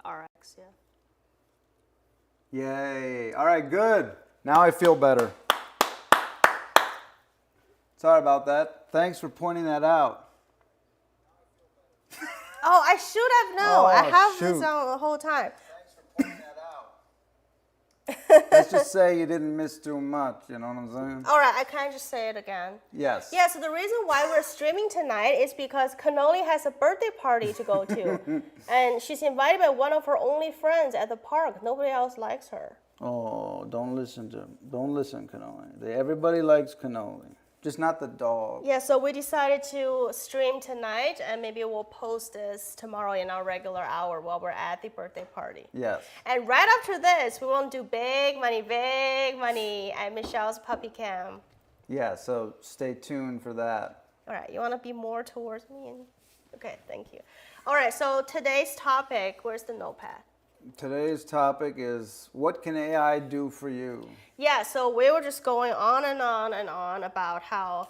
RX, yeah. Yay. All right, good. Now I feel better. Sorry about that. Thanks for pointing that out. Oh, I should have known. I have this shoot. on the whole time. Thanks for pointing that out. Let's just say you didn't miss too much, you know what I'm saying? All right, I can't just say it again. Yes. Yeah, so the reason why we're streaming tonight is because Cannoli has a birthday party to go to. And she's invited by one of her only friends at the park. Nobody else likes her. Oh, don't listen, Cannoli. Everybody likes Cannoli. Just not the dog. Yeah, so we decided to stream tonight, and maybe we'll post this tomorrow in our regular hour while we're at the birthday party. Yes. And right after this, we want to do big money at Michelle's puppy cam. Yeah, so stay tuned for that. All right, you want to be more towards me? Okay, thank you. All right, so today's topic, where's the notepad? Today's topic is, what can AI do for you? Yeah, so we were just going on and on and on about how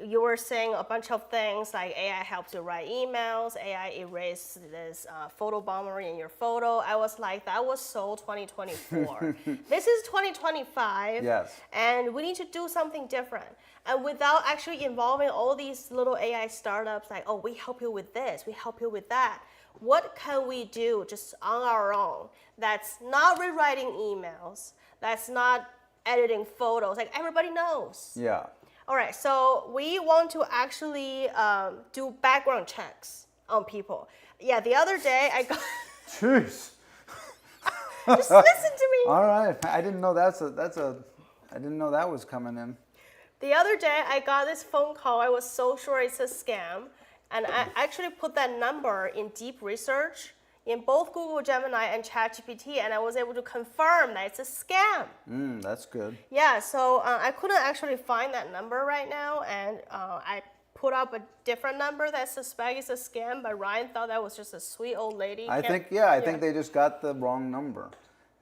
you were saying a bunch of things like AI helps you write emails, AI erases this photo bombery in your photo. I was like, that was so 2024. This is 2025, yes. And we need to do something different. And without actually involving all these little AI startups like, oh, we help you with this, we help you with that. What can we do just on our own that's not rewriting emails, that's not editing photos, like everybody knows? Yeah. All right, so we want to actually do background checks on people. Yeah, the other day I got... Jeez. Just listen to me. All right, I didn't know I didn't know that was coming in. The other day I got this phone call. I was so sure it's a scam. And I actually put that number in deep research in both Google Gemini and ChatGPT, and I was able to confirm that it's a scam. That's good. Yeah, so I couldn't actually find that number right now, and I put up a different number that suspects it's a scam, but Ryan thought that was just a sweet old lady. I think they just got the wrong number,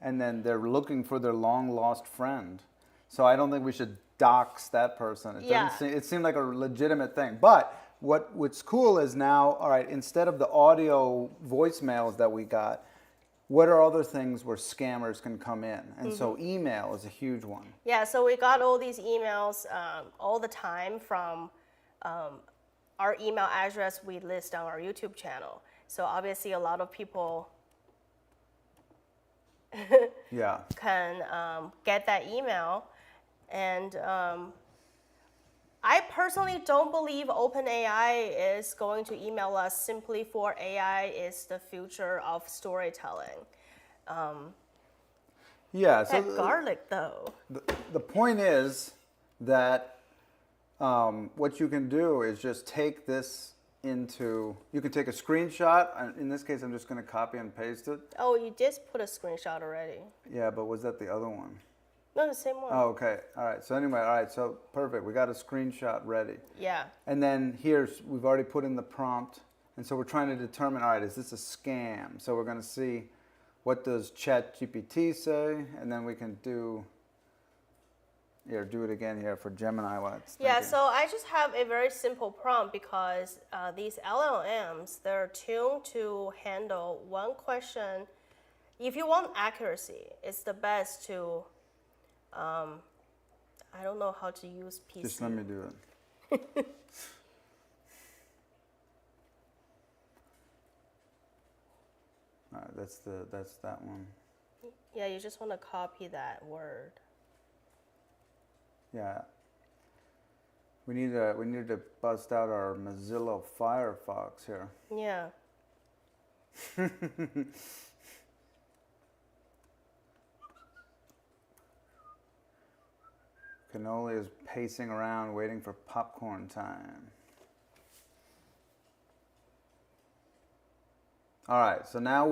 and then they're looking for their long-lost friend. So I don't think we should dox that person. It seemed like a legitimate thing, but what's cool is now, all right, instead of the audio voicemails that we got, what are other things where scammers can come in? And so email is a huge one. Yeah, so we got all these emails all the time from our email address we list on our YouTube channel. So obviously a lot of people can get that email. And I personally don't believe OpenAI is going to email us simply for AI is the future of storytelling. Yeah. That garlic, though. The point is that what you can do is just take this into, you can take a screenshot. In this case, I'm just going to copy and paste it. Oh, you just put a screenshot already. Yeah, but was that the other one? No, the same one. Oh, okay. All right. So anyway, all right. So perfect. We got a screenshot ready. Yeah. And then we've already put in the prompt. And so we're trying to determine, all right, is this a scam? So we're going to see, what does ChatGPT say? And then we can do it again here for Gemini. Yeah, so I just have a very simple prompt because these LLMs, they're tuned to handle one question. If you want accuracy, it's the best to... I don't know how to use PC. Just let me do it. All right, that's that one. Yeah, you just want to copy that word. Yeah. We need to bust out our Mozilla Firefox here. Yeah. Cannoli is pacing around waiting for popcorn time. All right, so now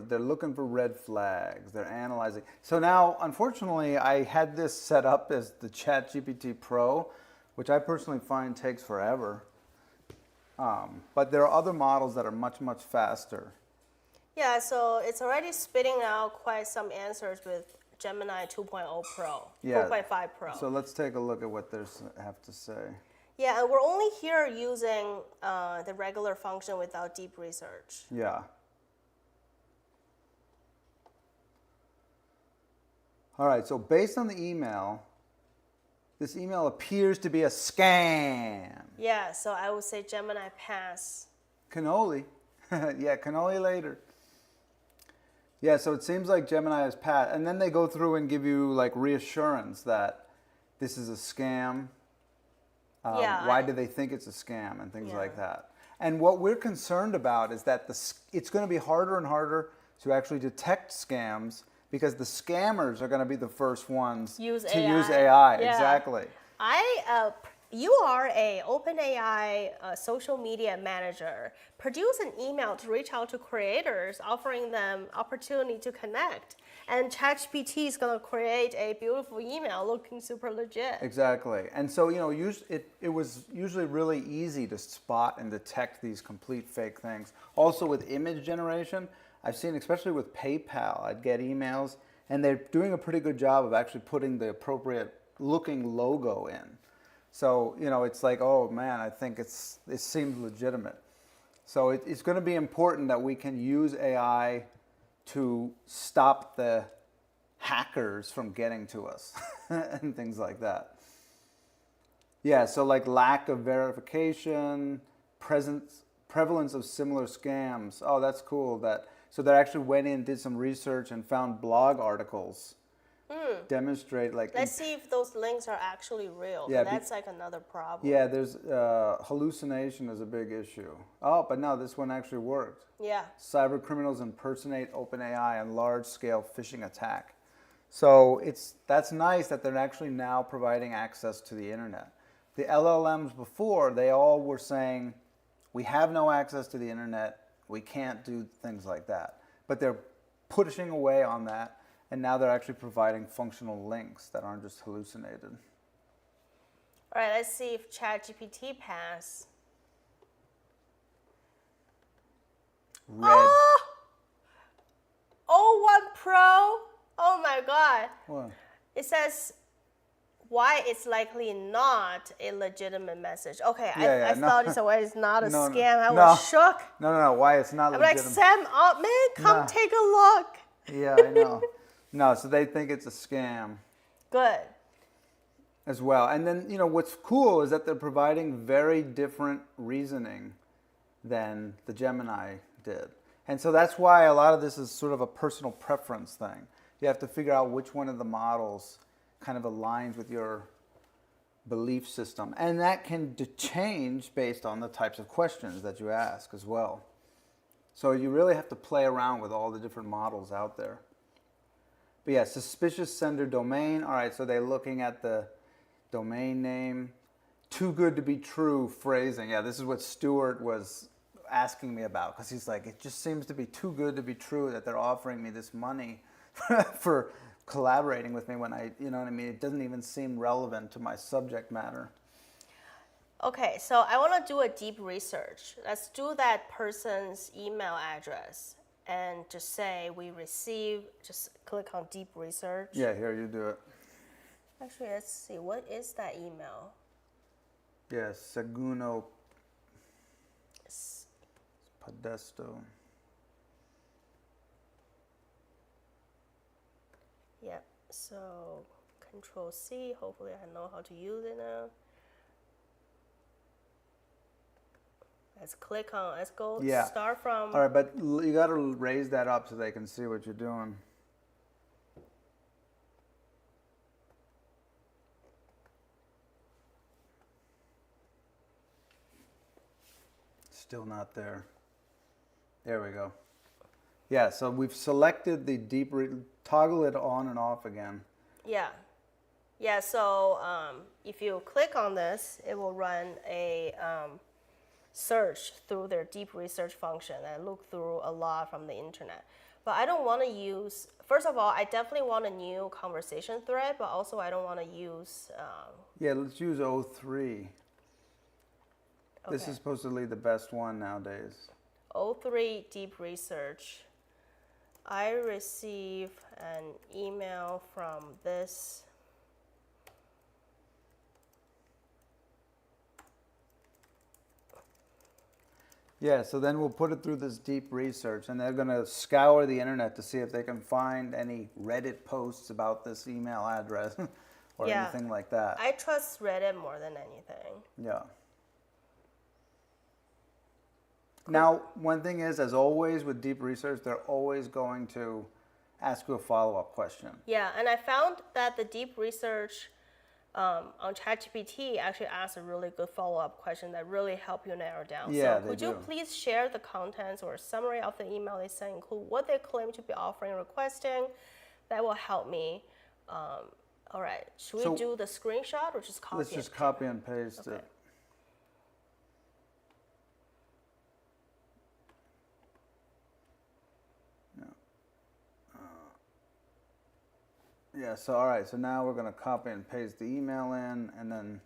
they're looking for red flags. They're analyzing. So now, unfortunately, I had this set up as the ChatGPT Pro, which I personally find takes forever. But there are other models that are much, much faster. Yeah, so it's already spitting out quite some answers with Gemini 2.0 Pro, 4.5 Pro. So let's take a look at what they have to say. Yeah, and we're only here using the regular function without deep research. Yeah. All right, so based on the email, this email appears to be a scam. Yeah, so I would say Gemini pass. Cannoli. Yeah, cannoli later. Yeah, so it seems like Gemini has passed. And then they go through and give you like reassurance that this is a scam. Why do they think it's a scam and things like that. And what we're concerned about is that it's going to be harder and harder to actually detect scams because the scammers are going to be the first ones to use AI. Yeah. Exactly. You are a OpenAI social media manager. Produce an email to reach out to creators, offering them opportunity to connect. And ChatGPT is going to create a beautiful email looking super legit. Exactly. And so, it was usually really easy to spot and detect these complete fake things. Also with image generation, I've seen, especially with PayPal, I'd get emails and they're doing a pretty good job of actually putting the appropriate looking logo in. So, it's like, oh man, I think it seems legitimate. So it's going to be important that we can use AI to stop the hackers from getting to us and things like that. Yeah, so like lack of verification, prevalence of similar scams. Oh, that's cool. So they actually went in, did some research and found blog articles. Demonstrate Let's see if those links are actually real. Yeah, that's like another problem. Yeah, there's hallucination is a big issue. Oh, but no, this one actually worked. Yeah. Cyber criminals impersonate OpenAI in large-scale phishing attack. So that's nice that they're actually now providing access to the internet. The LLMs before, they all were saying, we have no access to the internet, we can't do things like that. But they're pushing away on that. And now they're actually providing functional links that aren't just hallucinated. All right, let's see if ChatGPT pass. Red. Oh, 01 Pro. Oh my God. What? It says why it's likely not a legitimate message. Okay, I thought it's not a scam. I was shook. No, why it's not legitimate. I'm like, Sam Altman, come take a look. Yeah, I know. No, so they think it's a scam. Good. As well. And then, what's cool is that they're providing very different reasoning than the Gemini did. And so that's why a lot of this is sort of a personal preference thing. You have to figure out which one of the models kind of aligns with your belief system. And that can change based on the types of questions that you ask as well. So you really have to play around with all the different models out there. But yeah, suspicious sender domain. All right, so they're looking at the domain name. Too good to be true phrasing. Yeah, this is what Stuart was asking me about because he's like, it just seems to be too good to be true that they're offering me this money for collaborating with me when it doesn't even seem relevant to my subject matter. Okay, so I want to do a deep research. Let's do that person's email address and just say we receive, just click on deep research. Yeah, here, you do it. Actually, let's see, what is that email? Yes, Seguno Podesto. Yep, so Control C, hopefully I know how to use it now. Let's click on, let's go start from. All right, but you got to raise that up so they can see what you're doing. Still not there. There we go. Yeah, so we've selected the toggle it on and off again. Yeah. Yeah, so if you click on this, it will run a search through their deep research function and look through a lot from the internet. But I don't want to use, first of all, I definitely want a new conversation thread, but also I don't want to use. Yeah, let's use 03. Okay. This is supposedly the best one nowadays. 03 deep research. I receive an email from this. Yeah, so then we'll put it through this deep research, and they're going to scour the internet to see if they can find any Reddit posts about this email address or Yeah. anything like that. I trust Reddit more than anything. Yeah. Now, one thing is, as always with deep research, they're always going to ask you a follow-up question. Yeah, and I found that the deep research on ChatGPT actually asks a really good follow-up question that really help you narrow down. Yeah, so they could you do. please share the contents or summary of the email they sent, include what they claim to be offering or requesting? That will help me. All right, should So we do the screenshot or just copy Let's it? just copy and paste Okay. it. Yeah, so all right, so now we're going to copy and paste the email in, and then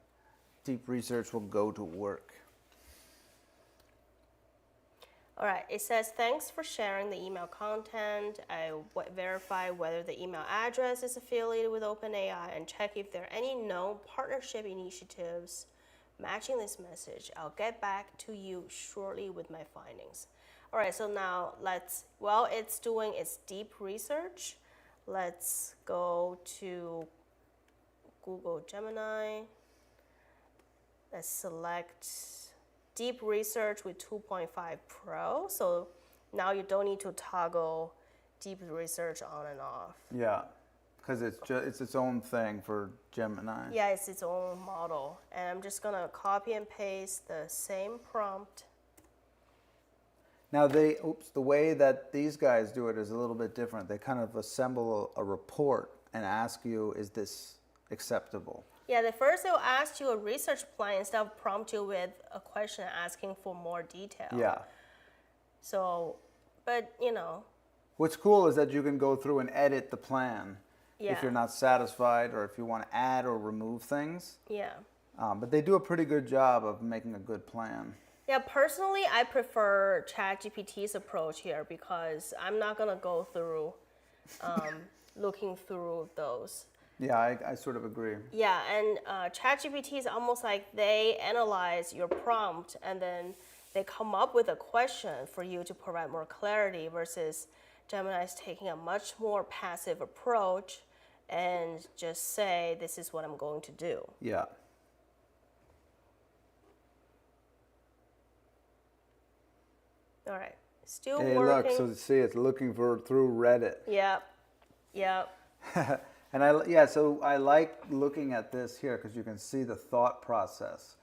deep research will go to work. All right, it says, thanks for sharing the email content. I verify whether the email address is affiliated with OpenAI and check if there are any known partnership initiatives matching this message. I'll get back to you shortly with my findings. All right, so now while it's doing its deep research, let's go to Google Gemini. Let's select deep research with 2.5 Pro. So now you don't need to toggle deep research on and off. Yeah, because it's its own thing for Gemini. Yeah, it's its own model. And I'm just gonna copy and paste the same prompt. Now the way that these guys do it is a little bit different. They kind of assemble a report and ask you, is this acceptable? Yeah, the first they'll ask you a research plan instead of prompt you with a question asking for more detail. Yeah. So, but you know. What's cool is that you can go through and edit the plan Yeah. if you're not satisfied or if you want to add or remove things. Yeah. But they do a pretty good job of making a good plan. Yeah, personally, I prefer ChatGPT's approach here because I'm not gonna go through looking through those. Yeah, I sort of agree. Yeah, and ChatGPT is almost like they analyze your prompt and then they come up with a question for you to provide more clarity versus Gemini is taking a much more passive approach and just say, this is what I'm going to do. Yeah. All right, still Hey, working. look, so see, it's looking through Reddit. Yep, yep. And so I like looking at this here because you can see the thought process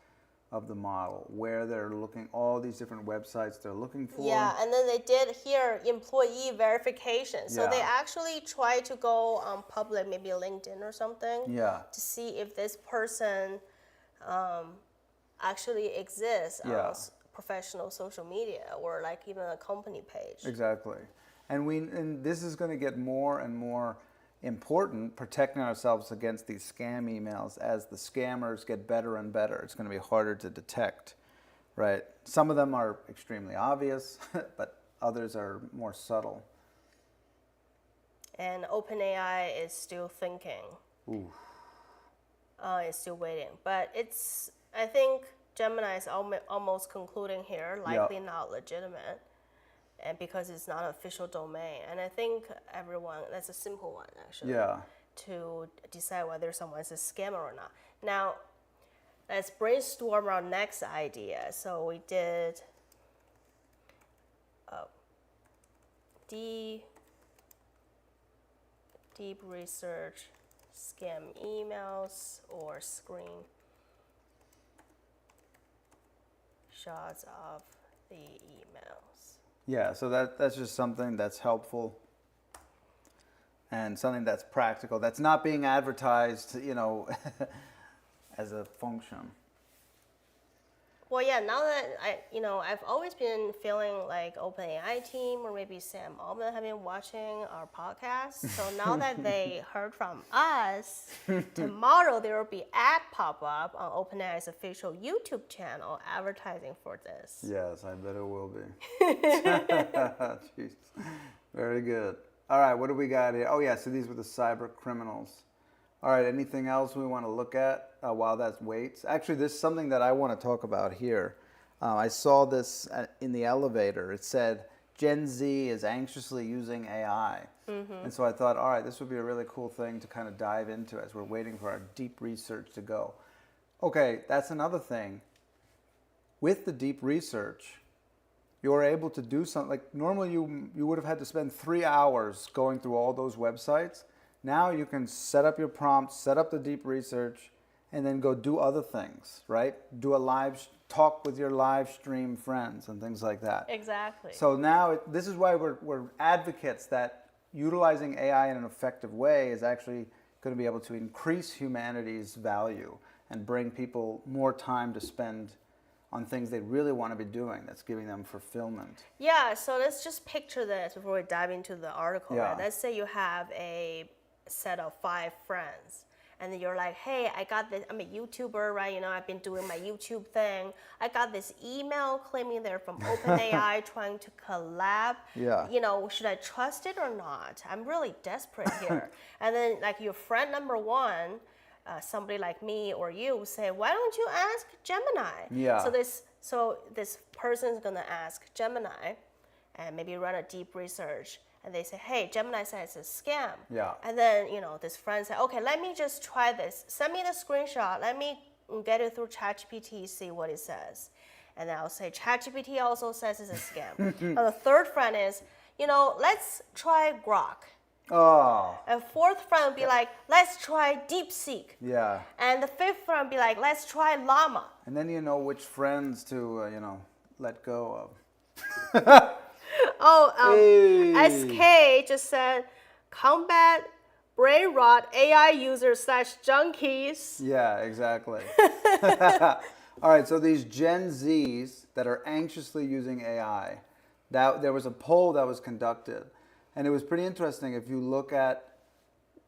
of the model, where they're looking, all these different websites they're looking for. Yeah, and then they did here employee verification. So they Yeah. actually try to go on public, maybe LinkedIn or something, Yeah. to see if this person actually exists on Yeah. professional social media or like even a company page. Exactly. And this is going to get more and more important, protecting ourselves against these scam emails as the scammers get better and better. It's going to be harder to detect, right? Some of them are extremely obvious, but others are more subtle. And OpenAI is still thinking. Ooh. It's still waiting. But I think Gemini is almost concluding here, likely not legitimate. And because it's not an official domain. And I think that's a simple one actually. Yeah. To decide whether someone's a scammer or not. Now, let's brainstorm our next idea. So we did deep research, scam emails, or screen shots of the emails. Yeah, so that's just something that's helpful and something that's practical. That's not being advertised, as a function. Well, yeah, now that I've always been feeling like OpenAI team or maybe Sam Altman have been watching our podcast. So now that they heard from us, tomorrow there will be ad pop up on OpenAI's official YouTube channel advertising for this. Yes, I bet it will be. Jeez. Very good. All right, what do we got here? Oh, yeah, so these were the cyber criminals. All right, anything else we want to look at while that waits? Actually, there's something that I want to talk about here. I saw this in the elevator. It said Gen Z is anxiously using AI. And so I thought, all right, this would be a really cool thing to kind of dive into as we're waiting for our deep research to go. Okay, that's another thing. With the deep research, you're able to do something like normally you would have had to spend 3 hours going through all those websites. Now you can set up your prompts, set up the deep research, and then go do other things, right? Do a live talk with your live stream friends and things like that. Exactly. So now this is why we're advocates that utilizing AI in an effective way is actually going to be able to increase humanity's value and bring people more time to spend on things they really want to be doing that's giving them fulfillment. Yeah, so let's just picture this before we dive into the article. Yeah. Right? Let's say you have a set of 5 friends. And then you're like, hey, I got this, I'm a YouTuber, right? You know, I've been doing my YouTube thing. I got this email claiming they're from OpenAI trying to collab. Yeah. You know, should I trust it or not? I'm really desperate here. And then like your friend number 1, somebody like me or you say, why don't you ask Gemini? Yeah. So this person's gonna ask Gemini and maybe run a deep research. And they say, hey, Gemini says it's a scam. Yeah. And then, you know, this friend said, okay, let me just try this. Send me the screenshot. Let me get it through ChatGPT, see what it says. And then I'll say, ChatGPT also says it's a scam. And the third friend is, you know, let's try Grok. Oh. And fourth friend would be like, let's try DeepSeek. Yeah. And the fifth friend would be like, let's try Llama. And then you know which friends to, let go of. SK just said, combat brain rot AI users / junkies. Yeah, exactly. All right, so these Gen Zs that are anxiously using AI, there was a poll that was conducted, and it was pretty interesting if you look at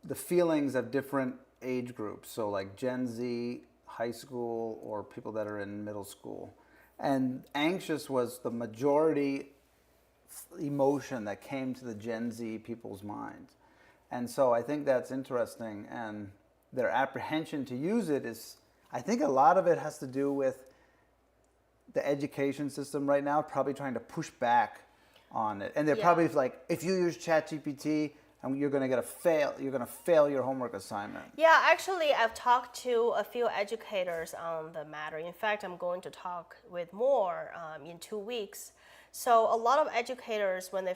the feelings of different age groups, so like Gen Z, high school, or people that are in middle school. And anxious was the majority emotion that came to the Gen Z people's minds. And so I think that's interesting, and their apprehension to use it is, I think a lot of it has to do with the education system right now probably trying to push back on it. And they're probably like, if you use ChatGPT, you're going to fail your homework assignment. Yeah, actually, I've talked to a few educators on the matter. In fact, I'm going to talk with more in 2 weeks. So a lot of educators, when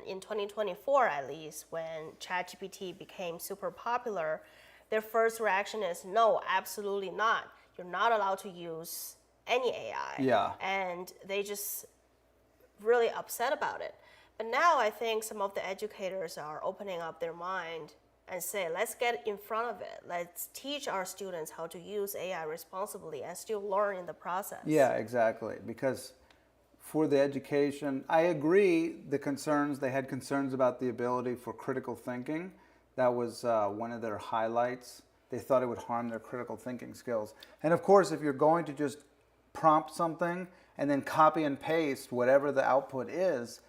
in 2024 at least, when ChatGPT became super popular, their first reaction is, no, absolutely not. You're not allowed to use any AI. Yeah. And they just really upset about it. But now I think some of the educators are opening up their mind and say, let's get in front of it. Let's teach our students how to use AI responsibly and still learn in the process. Yeah, exactly. Because for the education, I agree they had concerns about the ability for critical thinking. That was one of their highlights. They thought it would harm their critical thinking skills. And of course, if you're going to just prompt something and then copy and paste whatever the output is,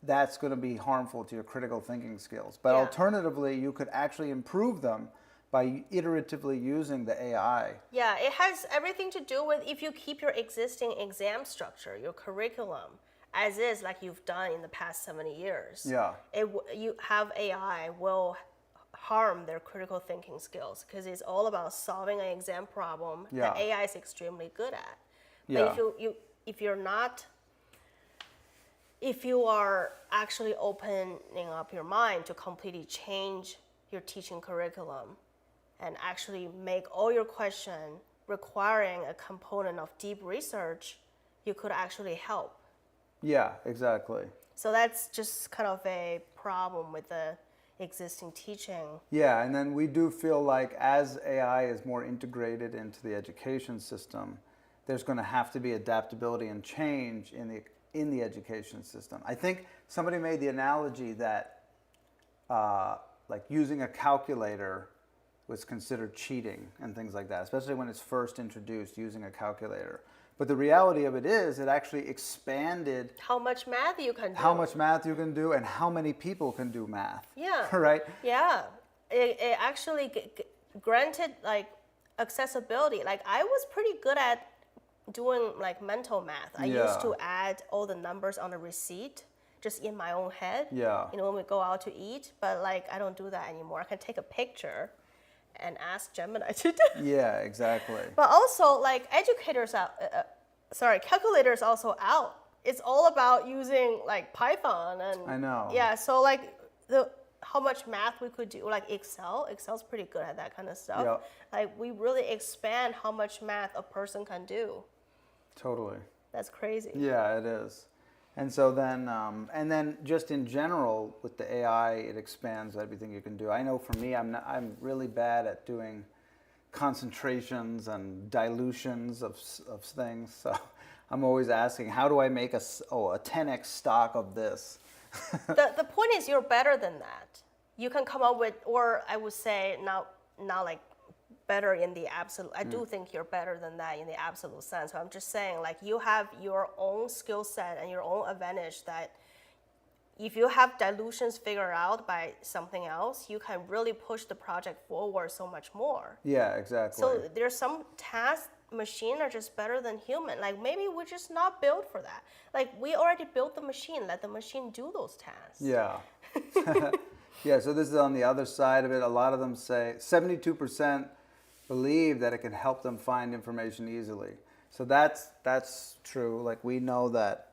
that's going to be harmful to your critical thinking skills. But alternatively, you could actually improve them by iteratively using the AI. Yeah, it has everything to do with if you keep your existing exam structure, your curriculum, as is like you've done in the past 70 years. Yeah. You have AI will harm their critical thinking skills because it's all about solving an exam problem that AI is extremely good at. Yeah. But if you are actually opening up your mind to completely change your teaching curriculum and actually make all your question requiring a component of deep research, you could actually help. Yeah, exactly. So that's just kind of a problem with the existing teaching. Yeah, and then we do feel like as AI is more integrated into the education system, there's going to have to be adaptability and change in the education system. I think somebody made the analogy that like using a calculator was considered cheating and things like that, especially when it's first introduced, using a calculator. But the reality of it is it actually expanded how much math you can do. How much math you can do and how many people can do math. Yeah. Right? Yeah. It actually granted like accessibility. Like I was pretty good at doing like mental math. I used to add all the numbers on the receipt just in my own head. Yeah. When we go out to eat, but like I don't do that anymore. I can take a picture and ask Gemini to do. Yeah, exactly. But also like calculators also out. It's all about using like Python and I know. Yeah, so like how much math we could do, like Excel's pretty good at that kind of stuff. Yep. Like we really expand how much math a person can do. Totally. That's crazy. Yeah, it is. And so then, and then just in general with the AI, it expands everything you can do. I know for me, I'm really bad at doing concentrations and dilutions of things. So I'm always asking, how do I make a 10x stock of this? The point is you're better than that. You can come up with, or I would say not like better in the absolute. I do think you're better than that in the absolute sense. So I'm just saying like you have your own skill set and your own advantage that if you have dilutions figured out by something else, you can really push the project forward so much more. Yeah, exactly. So there's some tasks machine are just better than human. Like maybe we're just not built for that. Like we already built the machine, let the machine do those tasks. Yeah. Yeah, so this is on the other side of it. A lot of them say 72% believe that it can help them find information easily. So that's true. Like we know that,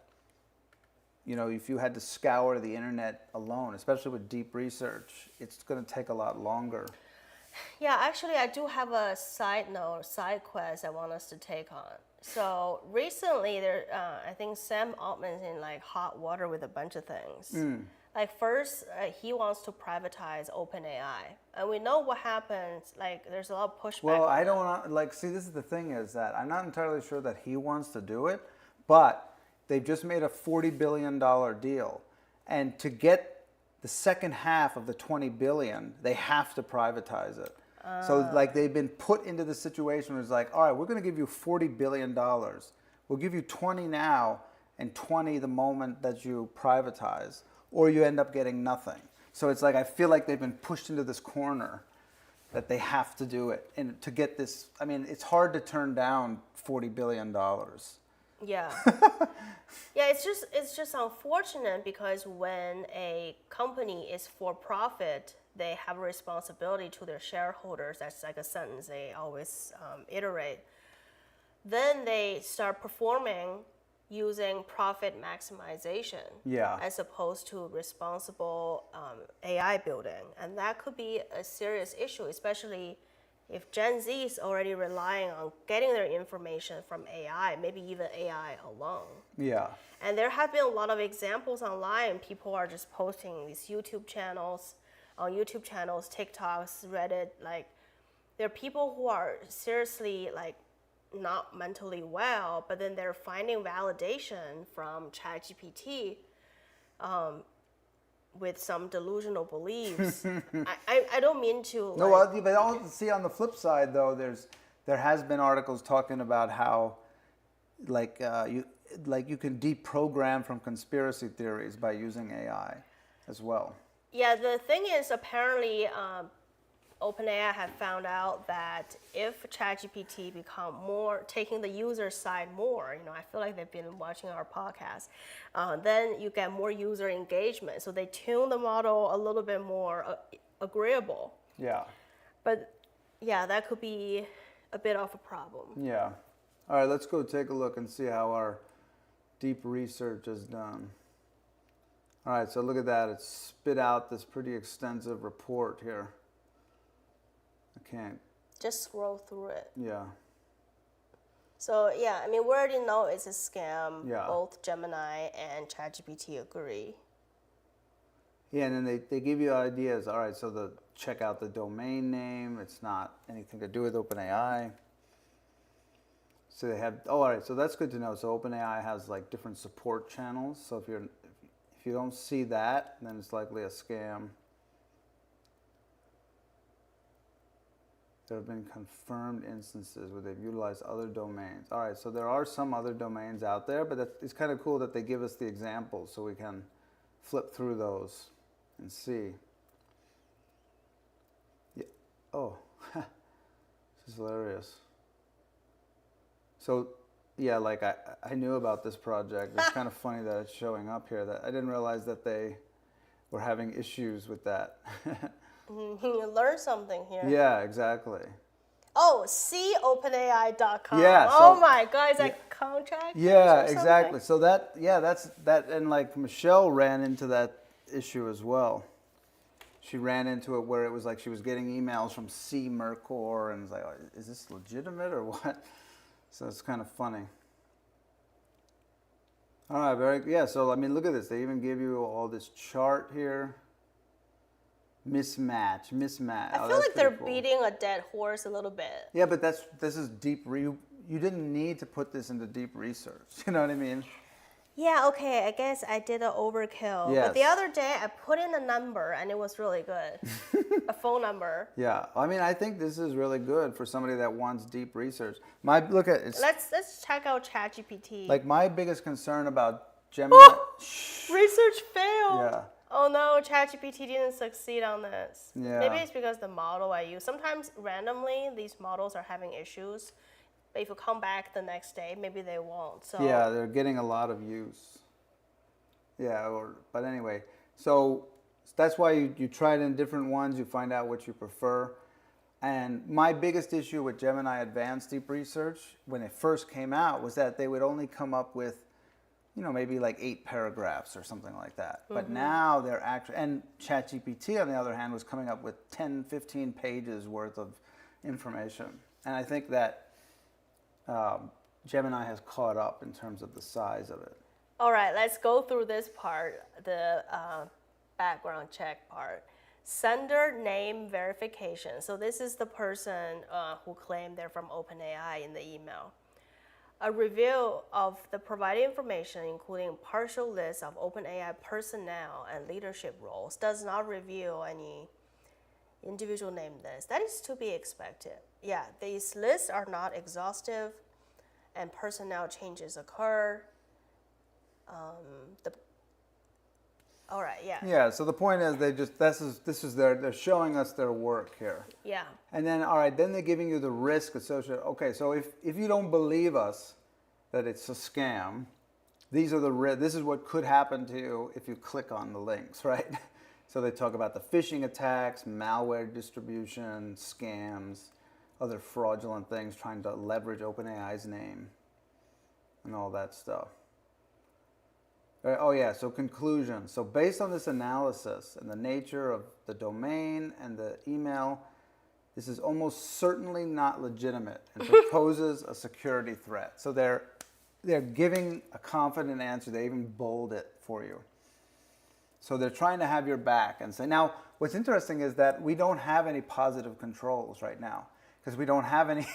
if you had to scour the internet alone, especially with deep research, it's going to take a lot longer. Yeah, actually, I do have a side quest I want us to take on. So recently, I think Sam Altman's in like hot water with a bunch of things. Like first, he wants to privatize OpenAI, and we know what happens. Like there's a lot of pushback. Well, I don't see. This is the thing is that I'm not entirely sure that he wants to do it, but they've just made a $40 billion deal, and to get the second half of the 20 billion, they have to privatize it. So like they've been put into the situation where it's like, all right, we're going to give you $40 billion. We'll give you 20 now and 20 the moment that you privatize, or you end up getting nothing. So it's like I feel like they've been pushed into this corner that they have to do it. And to get this, I mean, it's hard to turn down $40 billion. Yeah. Yeah, it's just unfortunate because when a company is for profit, they have a responsibility to their shareholders. That's like a sentence they always iterate. Then they start performing using profit maximization as opposed to responsible AI building. And that could be a serious issue, especially if Gen Z is already relying on getting their information from AI, maybe even AI alone. Yeah. And there have been a lot of examples online. People are just posting these YouTube channels, TikToks, Reddit. Like, there are people who are seriously like not mentally well, but then they're finding validation from ChatGPT with some delusional beliefs. I don't mean to. No, well, but I'll see on the flip side though, there has been articles talking about how, you can deprogram from conspiracy theories by using AI, as well. Yeah, the thing is apparently OpenAI have found out that if ChatGPT become more, taking the user side more, I feel like they've been watching our podcast, then you get more user engagement. So they tune the model a little bit more agreeable. Yeah. But yeah, that could be a bit of a problem. Yeah. All right, let's go take a look and see how our deep research is done. All right, so look at that. It spit out this pretty extensive report here. I can't. Just scroll through it. Yeah. So yeah, I mean, we already know it's a scam. Yeah. Both Gemini and ChatGPT agree. Yeah, and then they give you ideas. All right, so check out the domain name. It's not anything to do with OpenAI. So they have. Oh, all right. So that's good to know. So OpenAI has like different support channels. So if you don't see that, then it's likely a scam. There have been confirmed instances where they've utilized other domains. All right, so there are some other domains out there, but it's kind of cool that they give us the examples so we can flip through those and see. Yeah. Oh, this is hilarious. So yeah, like I knew about this project. It's kind of funny that it's showing up here. That I didn't realize that they were having issues with that. You learn something here. Yeah, exactly. Oh, copenai.com. Yeah. Oh So, my God, is yeah, that contract? yeah, or exactly. something? So that's that, and like Michelle ran into that issue as well. She ran into it where it was like she was getting emails from C Mercor, and it's like, oh, is this legitimate or what? So it's kind of funny. All right, yeah. So I mean, look at this. They even give you all this chart here. Mismatch. I Oh, feel that's like they're pretty cool. beating a dead horse a little bit. Yeah, but this is deep. You didn't need to put this into deep research. You know what I mean? Yeah, okay, I guess I did an overkill. Yes. But the other day I put in a number and it was really good. A phone number. Yeah. I mean, I think this is really good for somebody that wants deep research. Look at it's Let's check out ChatGPT. like my biggest concern about Gemini. Research failed. Yeah. Oh no, ChatGPT didn't succeed on this. Yeah. Maybe it's because the model I use. Sometimes randomly these models are having issues. But if you come back the next day, maybe they won't. So Yeah, they're getting a lot of use. Yeah, but anyway, so that's why you try it in different ones. You find out what you prefer. And my biggest issue with Gemini Advanced Deep Research when it first came out was that they would only come up with, maybe like 8 paragraphs or something like that. But now they're actually, and ChatGPT on the other hand was coming up with 10, 15 pages worth of information. And I think that Gemini has caught up in terms of the size of it. all right, let's go through this part, the background check part. Sender name verification. So this is the person who claimed they're from OpenAI in the email. A review of the provided information, including partial list of OpenAI personnel and leadership roles, does not reveal any individual name list. That is to be expected. Yeah, these lists are not exhaustive and personnel changes occur. All right, yeah. Yeah, so the point is they're showing us their work here. Yeah. And then, all right, then they're giving you the risk associated. Okay, so if you don't believe us that it's a scam, this is what could happen to you if you click on the links, right? So they talk about the phishing attacks, malware distribution, scams, other fraudulent things trying to leverage OpenAI's name and all that stuff. Oh yeah, so conclusion. So based on this analysis and the nature of the domain and the email, this is almost certainly not legitimate and proposes a security threat. So they're giving a confident answer. They even bold it for you. So they're trying to have your back and say, now what's interesting is that we don't have any positive controls right now because we don't have any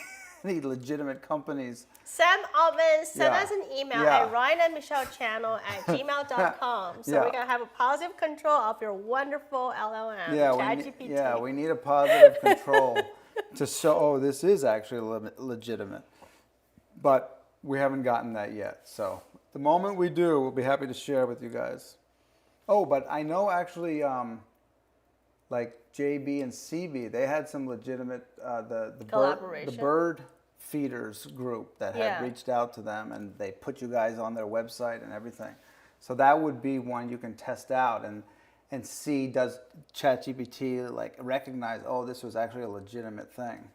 legitimate companies. Sam Altman, send Yeah. us an email Yeah. at ryanandmichellechannel@gmail.com so Yeah. we can have a positive control of your wonderful LLM, ChatGPT. We need a positive control to show, oh, this is actually legitimate. But we haven't gotten that yet. So the moment we do, we'll be happy to share with you guys. Oh, but I know actually, like JB and CB, they had some legitimate the Collaboration. bird feeders group that had Yeah. reached out to them, and they put you guys on their website and everything. So that would be one you can test out and see, does ChatGPT like recognize, oh, this was actually a legitimate thing.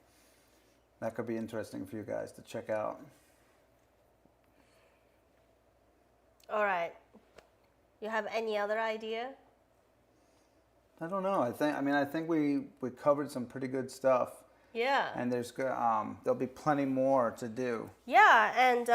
That could be interesting for you guys to check out. All right. You have any other idea? I don't know. I think we covered some pretty good stuff, Yeah. and there'll be plenty more to do. Yeah, and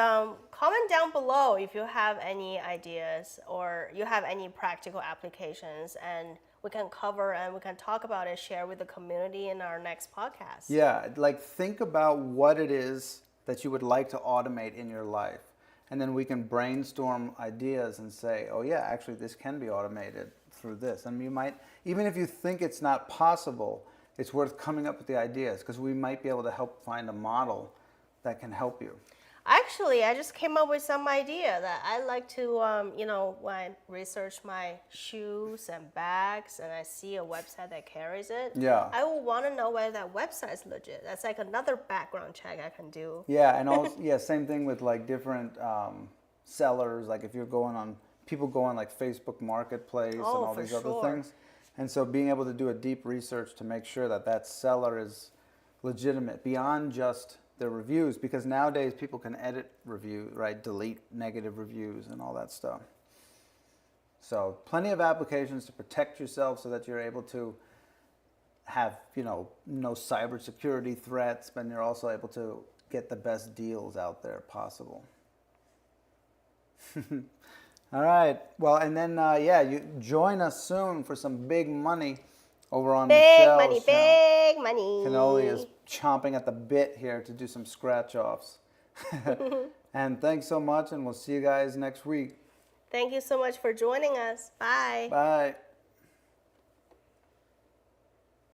comment down below if you have any ideas or you have any practical applications, and we can cover and we can talk about it, share with the community in our next podcast. Yeah, like think about what it is that you would like to automate in your life. And then we can brainstorm ideas and say, oh yeah, actually this can be automated through this. And you might, even if you think it's not possible, it's worth coming up with the ideas because we might be able to help find a model that can help you. Actually, I just came up with some idea that I like to, when I research my shoes and bags and I see a website that carries it, Yeah. I will want to know whether that website is legit. That's like another background check I can do. Yeah, and also same thing with like different sellers. Like if you're going on, people go on like Facebook Marketplace and Oh, all for these other sure. things, and so being able to do a deep research to make sure that that seller is legitimate beyond just their reviews, because nowadays people can edit reviews, right? Delete negative reviews and all that stuff. So plenty of applications to protect yourself so that you're able to have, no cybersecurity threats, but you're also able to get the best deals out there possible. All right. Well, and then, you join us soon for some big money over on Michelle's channel. Big money. Cannoli is chomping at the bit here to do some scratch offs. And thanks so much, and we'll see you guys next week. Thank you so much for joining us. Bye. Bye.